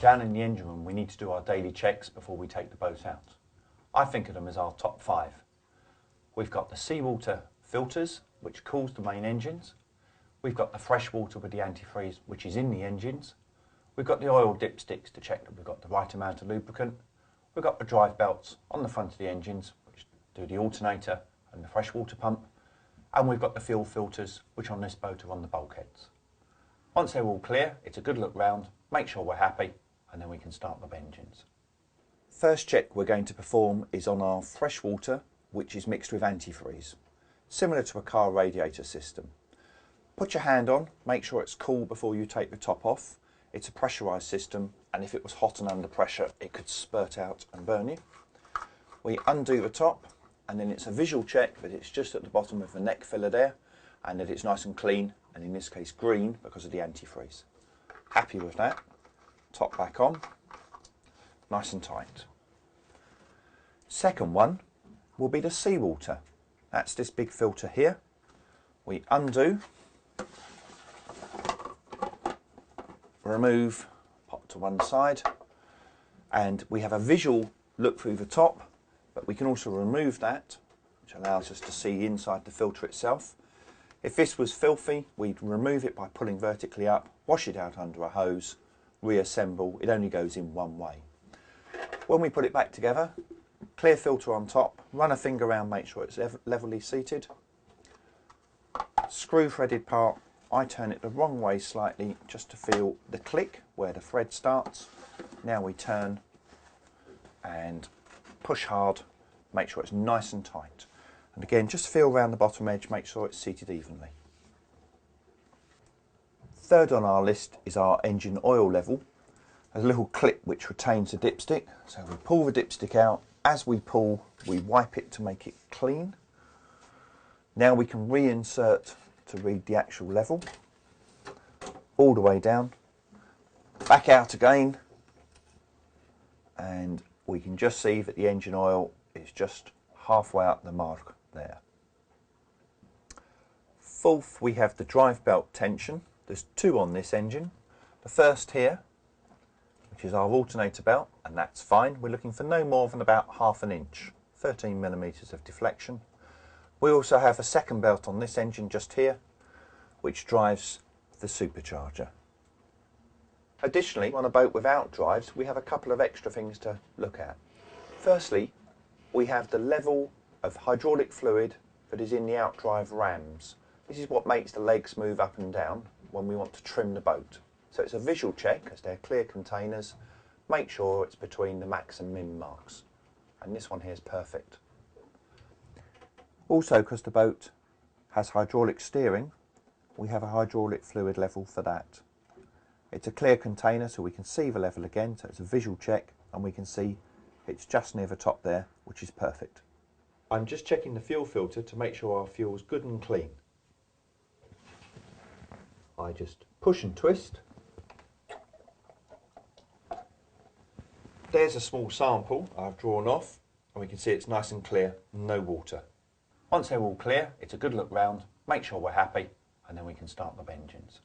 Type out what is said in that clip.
Down in the engine room, we need to do our daily checks before we take the boat out. I think of them as our top 5. We've got the seawater filters, which cools the main engines. We've got the fresh water with the antifreeze, which is in the engines. We've got the oil dipsticks to check that we've got the right amount of lubricant. We've got the drive belts on the front of the engines, which do the alternator and the fresh water pump. And we've got the fuel filters, which on this boat are on the bulkheads. Once they're all clear, it's a good look round, make sure we're happy, and then we can start the engines. First check we're going to perform is on our fresh water, which is mixed with antifreeze, similar to a car radiator system. Put your hand on, make sure it's cool before you take the top off. It's a pressurised system, and if it was hot and under pressure, it could spurt out and burn you. We undo the top, and then it's a visual check that it's just at the bottom of the neck filler there, and that it's nice and clean, and in this case green because of the antifreeze. Happy with that. Top back on, nice and tight. Second one will be the seawater. That's this big filter here. We undo, remove, pop to one side, and we have a visual look through the top, but we can also remove that, which allows us to see inside the filter itself. If this was filthy, we'd remove it by pulling vertically up, wash it out under a hose, reassemble. It only goes in one way. When we put it back together, clear filter on top, run a finger around, make sure it's levelly seated. Screw threaded part, I turn it the wrong way slightly just to feel the click where the thread starts. Now we turn and push hard, make sure it's nice and tight. And again, just feel around the bottom edge, make sure it's seated evenly. Third on our list is our engine oil level. There's a little clip which retains the dipstick. So we pull the dipstick out. As we pull, we wipe it to make it clean. Now we can reinsert to read the actual level. All the way down. Back out again. And we can just see that the engine oil is just halfway up the mark there. Fourth, we have the drive belt tension. There's 2 on this engine. The first here, which is our alternator belt, and that's fine. We're looking for no more than about ½ an inch, 13 millimeters of deflection. We also have a second belt on this engine just here, which drives the supercharger. Additionally, on a boat without drives, we have a couple of extra things to look at. Firstly, we have the level of hydraulic fluid that is in the outdrive rams. This is what makes the legs move up and down when we want to trim the boat. So it's a visual check, as they're clear containers. Make sure it's between the max and min marks. And this one here is perfect. Also, because the boat has hydraulic steering, we have a hydraulic fluid level for that. It's a clear container, so we can see the level again, so it's a visual check, and we can see it's just near the top there, which is perfect. I'm just checking the fuel filter to make sure our fuel's good and clean. I just push and twist. There's a small sample I've drawn off, and we can see it's nice and clear, no water. Once they're all clear, it's a good look round, make sure we're happy, and then we can start the engines.